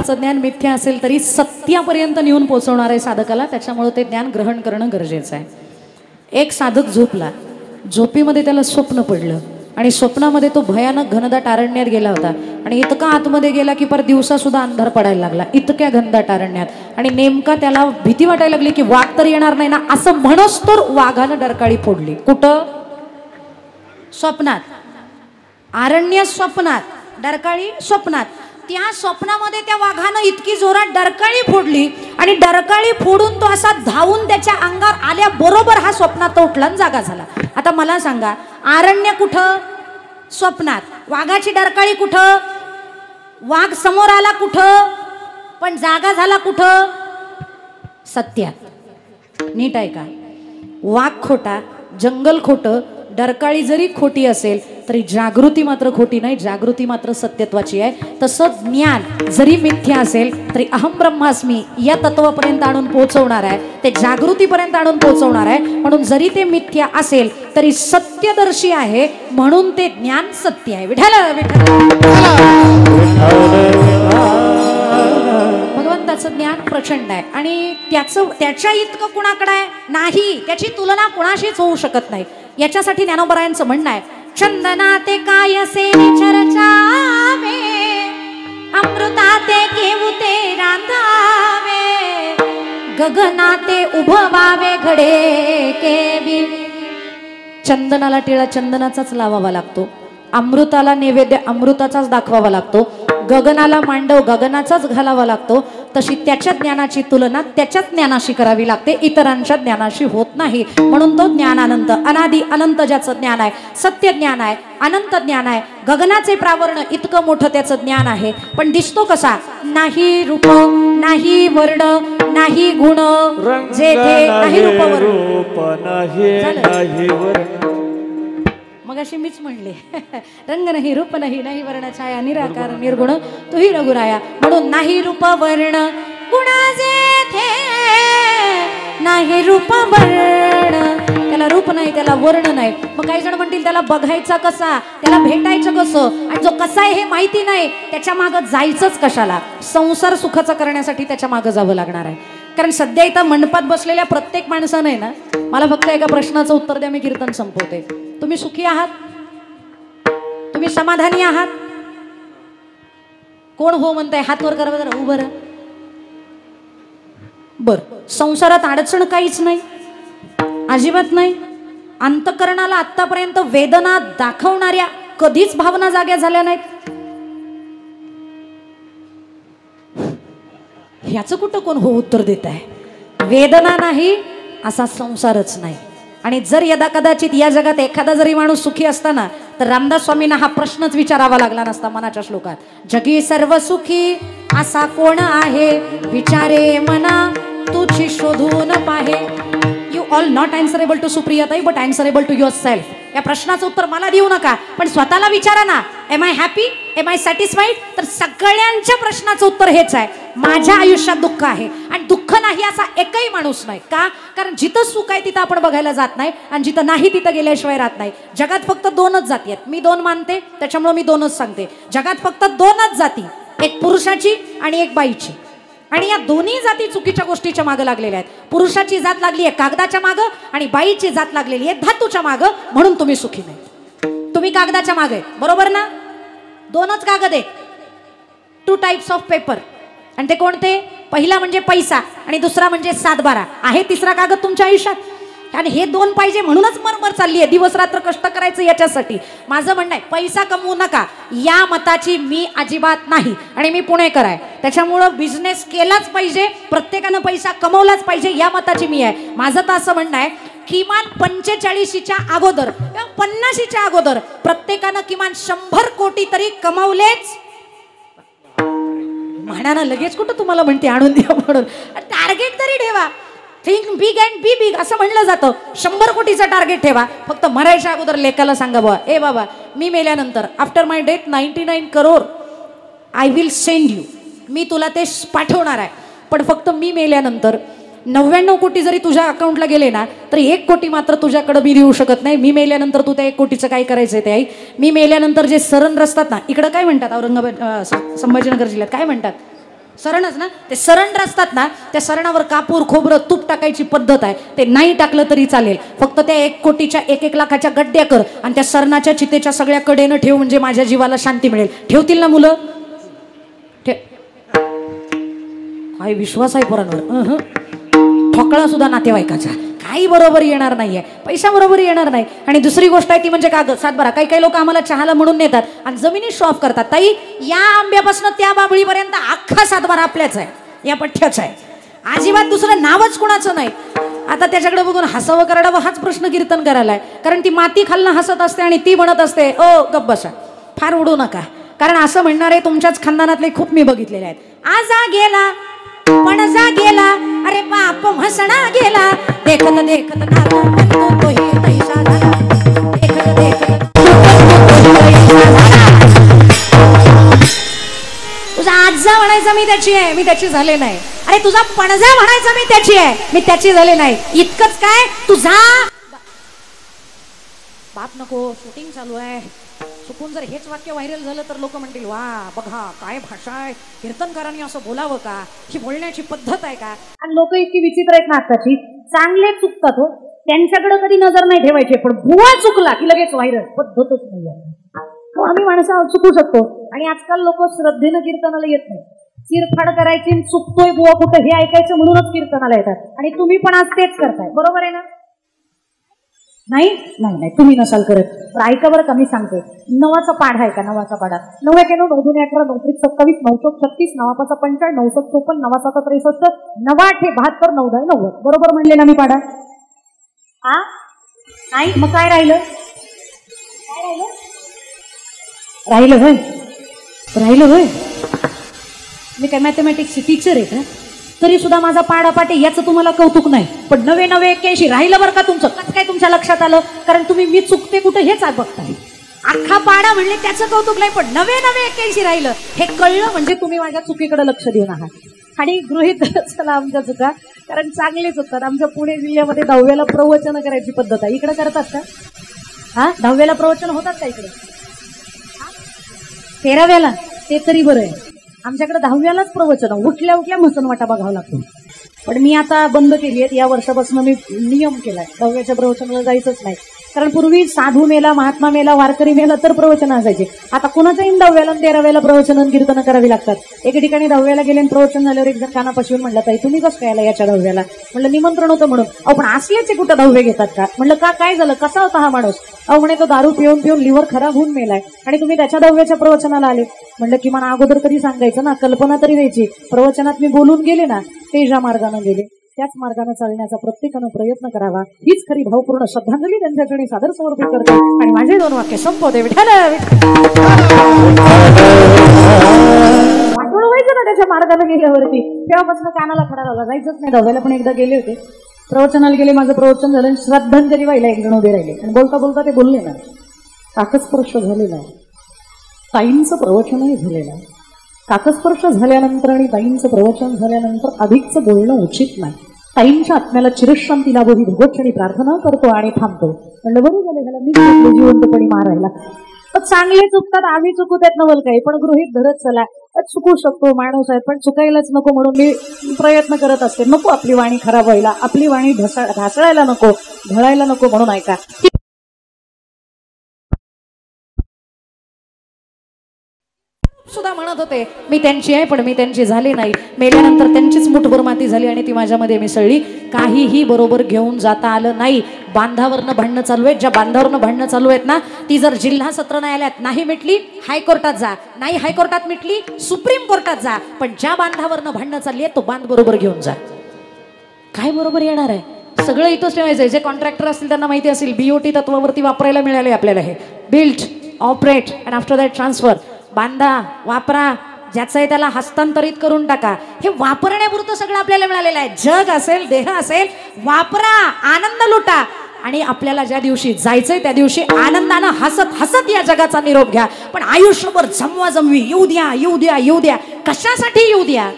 परमार्थाचं ज्ञान मिथ्या असेल तरी सत्यापर्यंत नेऊन पोहोचवणार आहे साधकाला, त्याच्यामुळे ते ज्ञान ग्रहण करणं गरजेचं आहे. एक साधक झोपला, झोपीमध्ये त्याला स्वप्न पडलं आणि स्वप्नामध्ये तो भयानक घनदाट अरण्यात गेला होता आणि इतका आतमध्ये गेला की पर दिवसा सुद्धा अंधार पडायला लागला, इतक्या घनदाट अरण्यात. आणि नेमका त्याला भीती वाटायला लागली की वाघ तर येणार नाही ना, असं म्हणूच तर वाघानं डरकाळी फोडली. कुठं? स्वप्नात. अरण्य स्वप्नात, डरकाळी स्वप्नात. त्या स्वप्नामध्ये त्या वाघानं इतकी जोरात डरकाळी फोडली आणि डरकाळी फोडून तो असा धावून त्याच्या अंगावर आल्याबरोबर हा स्वप्नात तो उठला आणि जागा झाला. आता मला सांगा, अरण्य कुठं? स्वप्नात. वाघाची डरकाळी कुठं? वाघ समोर आला कुठं? पण जागा झाला कुठं? सत्यात. नीट आहे का? वाघ खोटा, जंगल खोटं, डरकाळी जरी खोटी असेल तरी जागृती मात्र खोटी नाही, जागृती मात्र सत्यत्वाची आहे. तसं ज्ञान जरी मिथ्या असेल तरी अहम ब्रह्मास्मी या तत्वापर्यंत आणून पोहोचवणार आहे, ते जागृतीपर्यंत आणून पोहोचवणार आहे. म्हणून जरी ते मिथ्या असेल तरी सत्यदर्शी आहे, म्हणून ते ज्ञान सत्य आहे. विठ्ठल विठ्ठल. भगवंताचं ज्ञान प्रचंड आहे आणि त्याच्या इतकं कुणाकडे आहे नाही, त्याची तुलना कुणाशीच होऊ शकत नाही. याच्यासाठी ज्ञानोबरायांचं म्हणणं आहे, चंदना ते कायसे चर्चावे, अमृता ते केवू ते रांधावे, गगना ते उभवावे घडे केवी. चंदनाला टिळा चंदनाचाच लावावा लागतो, अमृताला नैवेद्य अमृताचाच दाखवावा लागतो, गगनाला मांडव गगनाचाच घालावा लागतो. तशी त्याच्या ज्ञानाची तुलना त्याच्या ज्ञानाशी करावी लागते, इतरांच्या ज्ञानाशी होत नाही. म्हणून तो ज्ञान अनंत, अनादि अनंत ज्याचं ज्ञान आहे, सत्य ज्ञान आहे, अनंत ज्ञान आहे. गगनाचे प्रावरण इतकं मोठं त्याचं ज्ञान आहे, पण दिसतो कसा? नाही रूप नाही वर्ण नाही गुण, जेथे नाही रूप वर्ण. मग अशी मीच म्हणले, रंग नाही रूप नाही नाही वर्ण छाया निराकार निर्गुण तुही रघुराया. म्हणून नाही रूप वर्ण गुण जेथे नाही रूप वर्ण, त्याला रूप नाही त्याला वर्ण नाही. मग काही जण म्हणतील त्याला बघायचा कसा, त्याला भेटायचं कसं, आणि जो कसा आहे हे माहिती नाही त्याच्या मागं जायचंच कशाला? संसार सुखाचा करण्यासाठी त्याच्या मागं जावं लागणार आहे. कारण सध्या इथं मंडपात बसलेल्या प्रत्येक माणसाने ना, मला फक्त एका प्रश्नाचं उत्तर द्या, मी कीर्तन संपवते. तुम्ही सुखी आहात? तुम्ही समाधानी आहात? कोण हो म्हणताय? हात वर करा जरा. उभं राहा. बर, संसारात अडचण काहीच नाही, अजिबात नाही. अंतःकरणाला आतापर्यंत वेदना दाखवणाऱ्या कधीच भावना जाग्या झाल्या नाहीत. ह्याचं कुठं कोण हो उत्तर देत आहे? वेदना नाही असा संसारच नाही. आणि जर यदा कदाचित या जगात एखादा जरी माणूस सुखी असताना तर रामदास स्वामींना हा प्रश्नच विचारावा लागला नसता मनाच्या श्लोकात. जगी सर्व सुखी असा कोण आहे, विचारे मना तुझी शोधून पाहे. You all not answerable to सुप्रियाताई but answerable to yourself. या प्रश्नाचं उत्तर मला देऊ नका, पण स्वतःला विचारा ना, am I happy, am I satisfied? तर सगळ्यांच्या प्रश्नाचं उत्तर हेच आहे, माझ्या आयुष्यात दुःख आहे. आणि दुःख नाही असा एकही माणूस नाही. का? कारण जिथं सुख आहे तिथं आपण बघायला जात नाही, आणि जिथं नाही तिथं गेल्याशिवाय राहत नाही. जगात फक्त दोनच जाती आहेत, मी दोन मानते त्याच्यामुळे मी दोनच सांगते. जगात फक्त दोनच जाती, एक पुरुषाची आणि एक बाईची. आणि या दोन्ही जाती चुकीच्या गोष्टीच्या मागे लागलेल्या आहेत. पुरुषाची जात लागली आहे कागदाच्या मागं आणि बाईची जात लागलेली आहे धातूच्या मागं. म्हणून तुम्ही सुखी नाही. तुम्ही कागदाच्या मागे, बरोबर ना? दोनच कागद आहेत, 2 टाइप्स ऑफ पेपर. आणि ते कोणते? पहिला म्हणजे पैसा आणि दुसरा म्हणजे 7/12. आहे तिसरा कागद तुमच्या आयुष्यात? आणि हे दोन पाहिजे म्हणूनच मरमर चालली आहे, दिवस रात्र कष्ट करायचं याच्यासाठी. माझं म्हणणं आहे, पैसा कमवू नका या मताची मी अजिबात नाही. आणि मी पुणेकर आहे, त्याच्यामुळं बिझनेस केलाच पाहिजे, प्रत्येकानं पैसा कमवलाच पाहिजे या मताची मी आहे. माझं तर असं म्हणणं आहे, किमान 45च्या अगोदर किंवा 50च्या अगोदर प्रत्येकानं किमान 100 कोटी तरी कमवलेच. म्हणाना लगेच कुठं तुम्हाला म्हणते आणून द्या म्हणून. टार्गेट तरी ठेवा, think big and B big असं म्हणलं जातं. 100 कोटीचा टार्गेट ठेवा. फक्त मरायच्या अगोदर लेकाला सांगा, बाबा ए बाबा मी मेल्यानंतर after my death 99 crore I will send you, मी तुला ते पाठवणार आहे. पण फक्त मी मेल्यानंतर 99 कोटी जरी तुझ्या अकाउंटला गेले ना तर 1 कोटी मात्र तुझ्याकडे मी देऊ शकत नाही. मी मेल्यानंतर तू त्या 1 कोटीचं काय करायचंय ते आई. मी मेल्यानंतर जे सरण रस्तात ना, इकडं काय म्हणतात, औरंगाबाद संभाजीनगर जिल्ह्यात काय म्हणतात, सरणच ना, ते सरण असतात ना, त्या सरणावर कापूर खोबरं तूप टाकायची पद्धत आहे. ते नाही टाकलं तरी चालेल, फक्त त्या 1 कोटीच्या 1 लाखाच्या गड्ड्या कर आणि त्या सरणाच्या चितेच्या सगळ्या कडेनं ठेव, म्हणजे माझ्या जीवाला शांती मिळेल. ठेवतील ना मुलं? काय विश्वास आहे पोरांवर? ठोकळा सुद्धा नातेवाईकाचा काही बरोबर येणार नाहीये, पैसा बरोबर येणार नाही. आणि दुसरी गोष्ट आहे ती म्हणजे कागद सातबारा. काही लोक आम्हाला चहाला म्हणून नेतात आणि जमिनी शॉप करतात. ताई, या आंब्यापासून त्या बाबळीपर्यंत अख्खा सातबारा आपल्याच आहे, या पठ्ठ्याच आहे. अजिबात दुसरं नावच कुणाचं नाही. आता त्याच्याकडे बघून हसावं करावं हाच प्रश्न कीर्तन करायला आहे. कारण ती माती खालनं हसत असते आणि ती म्हणत असते, ओ गप्प बसा, फार उडू नका. कारण असं म्हणणारे तुमच्याच खानदानातले खूप मी बघितलेले आहेत. आजा गेला पणजा गेला, अरे बाप म्हसणा गेला, देखत देखत नातो बनतो तोही तैसा झाला, देखत देखत तुझा आजा म्हणायचा मी त्याची आहे, मी त्याची झाले नाही. अरे तुझा पणजा म्हणायचा मी त्याची आहे, मी त्याची झाले नाही. इतकंच काय, तुझा बाप नको, शूटिंग चालू आहे. चुकून जर हेच वाक्य व्हायरल झालं तर लोक म्हणतील, वा बघा काय भाषा आहे, कीर्तनकारांनी असं बोलावं का, ही बोलण्याची पद्धत आहे का. आणि लोक इतकी विचित्र आहेत ना आताची, चांगले चुकतात हो, त्यांच्याकडे कधी नजर नाही ठेवायची, पण बुवा चुकला की लगेच व्हायरल. पद्धतच नाही आहे. आम्ही माणसं चुकू शकतो. आणि आजकाल लोक श्रद्धेनं कीर्तनाला येत नाही, चिरफाड करायची, चुकतोय बुवा कुठं हे ऐकायचं म्हणूनच कीर्तनाला येतात. आणि तुम्ही पण आज तेच करताय, बरोबर आहे ना? नाही नाही नाही, तुम्ही नसाल करत. तर ऐका बरं का, मी सांगते. 9चा पाढा आहे का? 9चा पाढा. 9 × 9 = 18, 9 × 27, 936, 9 × 5 = 55, 9 × 54, 9 × 7 = 63, 9 × 8 = 72, 9 × 10 = 90. बरोबर म्हणले ना मी पाढा? हा नाही, मग काय राहिलं? काय राहिलं? राहिलं होय. मी काय मॅथमॅटिक्सची टीचर आहे का? तरी सुद्धा माझा पाडा पाटे याचं तुम्हाला कौतुक नाही, पण 9981 राहिलं बरं का तुमचं. कसं काय तुमच्या लक्षात आलं? कारण तुम्ही मी चुकते कुठं हेच बघताय. अख्खा पाडा म्हणले त्याचं कौतुक नाही, पण 9981 राहिलं हे कळलं म्हणजे तुम्ही माझ्या चुकीकडे लक्ष देऊन आहात. आणि गृहीत चला आमच्या चुका, कारण चांगलेच होतात. आमच्या पुणे जिल्ह्यामध्ये 10व्याला प्रवचन करायची पद्धत आहे. इकडे करतात का? हा, 10व्याला प्रवचन होतात का इकडे? 13व्याला ते तरी बरं आहे. आमच्याकडे 10व्यालाच प्रवचन, उठल्या उठल्या मसनवाटा बघावं लागतो. पण मी आता बंद केली आहे, या वर्षापासून मी नियम केलाय, 10व्याच्या प्रवचनाला जायचंच नाही. कारण पूर्वी साधू मेला, महात्मा मेला, वारकरी मेला तर प्रवचन असायचे. आता कुणाच्याही 10व्याला 13व्याला प्रवचन कीर्तन करावी लागतात. एके ठिकाणी 10व्याला गेले प्रवचन झाल्यावर एक जण कानापासून म्हणलं, ताई तुम्ही कसं काय आला याच्या 10व्याला? म्हणलं निमंत्रण होतं म्हणून. अहो पण असल्याचे कुठं 10वे घेतात का? म्हणलं का, काय झालं, कसा होता हा माणूस? अहो म्हणे तो दारू पिऊन पिऊन लिव्हर खराब होऊन मेलाय आणि तुम्ही त्याच्या 10व्याच्या प्रवचनाला आले. म्हणलं किमान अगोदर तरी सांगायचं ना, कल्पना तरी द्यायची. प्रवचनात मी बोलून गेले ना, ते ज्या मार्गाने गेले त्याच मार्गाने चालण्याचा प्रत्येकानं प्रयत्न करावा. हीच खरी भावपूर्ण श्रद्धांजली त्यांच्याकडे सादर समर्पित करते आणि माझे 2 वाक्य संपवते. विठ्ठल वाटोळ व्हायचं ना त्याच्या मार्गाने गेल्यावरती. तेव्हापासून कानाला खडा लावला, जायचंच नाही 10व्याला. पण एकदा गेले होते, प्रवचनाला गेले, माझं प्रवचन झालं, श्रद्धांजली व्हायला एक जण उभे राहिले आणि बोलता बोलता ते बोलले ना, काकस्पर्श झालेला आहे, ताईंचं प्रवचनही झालेलं आहे. काकस्पर्श झाल्यानंतर आणि ताईंचं प्रवचन झाल्यानंतर अधिकचं बोलणं उचित नाही. ताईंच्या आत्म्याला चिरशांती लाभो ही भगवतचरणी प्रार्थना करतो आणि थांबतो. म्हणलं बरं झालं, ह्याला मी जिवंतपणी मारायला. तर चांगले चुकतात, आम्ही चुकू त्यात नवल काही, पण गृहीत धरत चला. चुकू शकतो, माणूस आहे, पण चुकायलाच नको म्हणून मी प्रयत्न करत असते. नको आपली वाणी खराब व्हायला, आपली वाणी ढासळायला नको, ढळायला नको म्हणून ऐका. सुद्धा म्हणत होते मी त्यांची आहे, पण मी त्यांची झाली नाही. मेल्यानंतर त्यांचीच मुठभर माती झाली आणि ती माझ्यामध्ये मिसळली. काहीही बरोबर घेऊन जाता आलं नाही. बांधावरनं भांडणं चालू आहेत, ज्या बांधावरनं भांडणं चालू आहेत ना, ती जर जिल्हा सत्र न्यायालयात नाही मिटली, हायकोर्टात जा. नाही हायकोर्टात मिटली, सुप्रीम कोर्टात जा. पण ज्या बांधावरनं भांडणं चालली आहे तो बांध बरोबर घेऊन जा. काय बरोबर येणार आहे? सगळं इथंच ठेवायचं आहे. जे कॉन्ट्रॅक्टर असतील त्यांना माहिती असेल, BOT तत्वावरती वापरायला मिळाले आपल्याला हे. Built, operate and after that transfer. बांधा, वापरा, ज्याचं आहे त्याला हस्तांतरित करून टाका. हे वापरण्यापुरतं सगळं आपल्याला मिळालेलं आहे. जग असेल, देह असेल, वापरा, आनंद लुटा. आणि आपल्याला ज्या दिवशी जायचंय त्या दिवशी आनंदानं हसत हसत या जगाचा निरोप घ्या. पण आयुष्यभर जमवा जमवी, येऊ द्या येऊ द्या येऊ द्या, कशासाठी येऊ द्या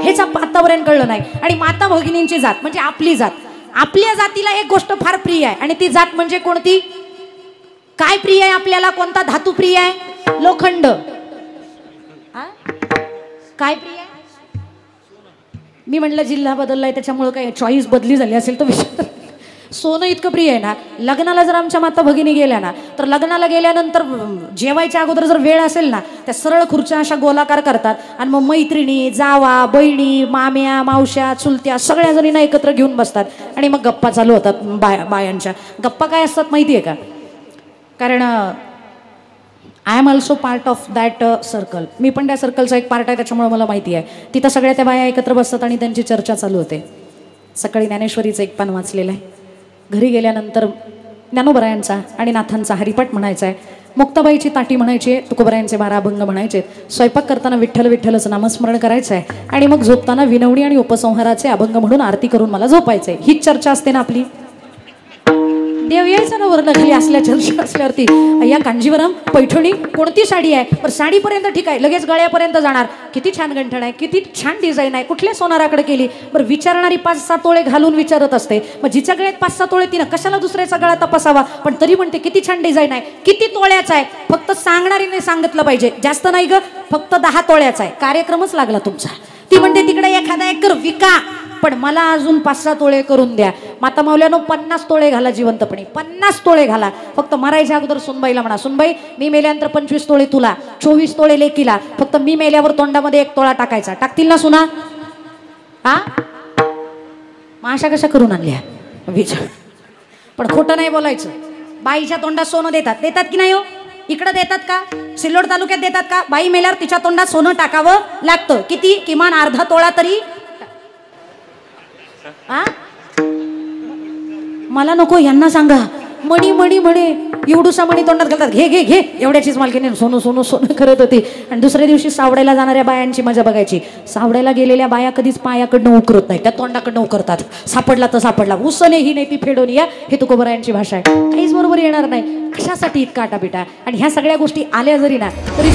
हेच आतापर्यंत कळलं नाही. आणि माता भगिनींची जात म्हणजे आपली जात. आपल्या जातीला एक गोष्ट फार प्रिय आहे आणि ती जात म्हणजे कोणती? काय प्रिय आहे आपल्याला? कोणता धातू प्रिय आहे? लोखंड. काय प्रिय आहे? मी म्हणलं जिल्हा बदललाय त्याच्यामुळे काय चॉईस बदली झाली असेल तर विषय. सोनं इतकं प्रिय आहे ना, लग्नाला जर आमच्या माता भगिनी गेल्या ना, तर लग्नाला गेल्यानंतर जेवायच्या अगोदर जर वेळ असेल ना, त्या सरळ खुर्च्या अशा गोलाकार करतात आणि मग मैत्रिणी, जावा, बहिणी, माम्या, मावश्या, चुलत्या सगळ्या जणींना एकत्र घेऊन बसतात आणि मग गप्पा चालू होतात. बायांच्या गप्पा काय असतात माहिती आहे का? कारण I am also part of that circle. मी पण त्या सर्कलचा एक पार्ट आहे, त्याच्यामुळे मला माहिती आहे. तिथं सगळ्या त्या बाया एकत्र बसतात आणि त्यांची चर्चा चालू होते. सकाळी ज्ञानेश्वरीचं एक पान वाचलेलं आहे. घरी गेल्यानंतर ज्ञानोबरायांचा आणि नाथांचा हरिपाठ म्हणायचा आहे. मुक्ताबाईची ताटी म्हणायची, तुकोबरायांचे 12 अभंग म्हणायचे. स्वयंपाक करताना विठ्ठल विठ्ठलचं नामस्मरण करायचं आहे आणि मग झोपताना विनवणी आणि उपसंहाराचे अभंग म्हणून आरती करून मला झोपायचंय. हीच चर्चा असते ना आपली. देव यायचा ना वर नकली असल्या चर्चा असल्यावरती. या कांजीवरम पैठणी कोणती साडी आहे? पण साडीपर्यंत ठीक आहे, लगेच गळ्यापर्यंत जाणार. किती छान गंठण आहे, किती छान डिझाईन आहे, कुठल्या सोनाराकडे केली? बरं विचारणारी 5-6 तोळे घालून विचारत असते. मग जिच्या गळ्यात 5-6 तोळे तिनं कशाला दुसऱ्याचा गळा तपासावा? पण तरी म्हणते किती छान डिझाईन आहे, किती तोळ्याचा आहे? फक्त सांगणारीने सांगितलं पाहिजे, जास्त नाही ग, फक्त 10 तोळ्याचा आहे. कार्यक्रमच लागला तुमचा. ती म्हणते तिकडे एखादा एकर विका, पण मला अजून 5-6 तोळे करून द्या. माता मावल्यानो 50 तोळे घाला जिवंतपणी, 50 तोळे घाला. फक्त मरायच्या अगोदर सुनबाईला म्हणा, सुनबाई मी मेल्यानंतर 25 तोळे तुला, 24 तोळे लेकीला. फक्त मी मेल्यावर तोंडामध्ये 1 तोळा टाकायचा. टाकतील ना सुना? हा मग अशा कशा करून आणल्या विचार. पण खोटं नाही बोलायचं. बाईच्या तोंडात सोनं देतात की नाही हो? इकडे देतात का? सिल्लोड तालुक्यात देतात का? बाई मेल्यावर तिच्या तोंडात सोनं टाकावं लागतं. किती? किमान अर्धा तोळा तरी. मला नको, यांना सांगा. मणी मणी म्हणे, एवढूसा मणी तोंडात घालतात. घे घे घे, एवढ्याचीच मालकीने सोनं सोनं सोनं करत होती. आणि दुसऱ्या दिवशी सावड्याला जाणाऱ्या बायांची मजा बघायची. सावड्याला गेलेल्या बाया कधीच पायाकडनं उकरत नाही, त्या तोंडाकडनं उकरतात. सापडला तर सापडला, उसने ही नाही ती फेडून या. हे तुकोबरायांची भाषा आहे. काहीच बरोबर येणार नाही. कशासाठी इतका आटापिटा? आणि ह्या सगळ्या गोष्टी आल्या जरी ना तरी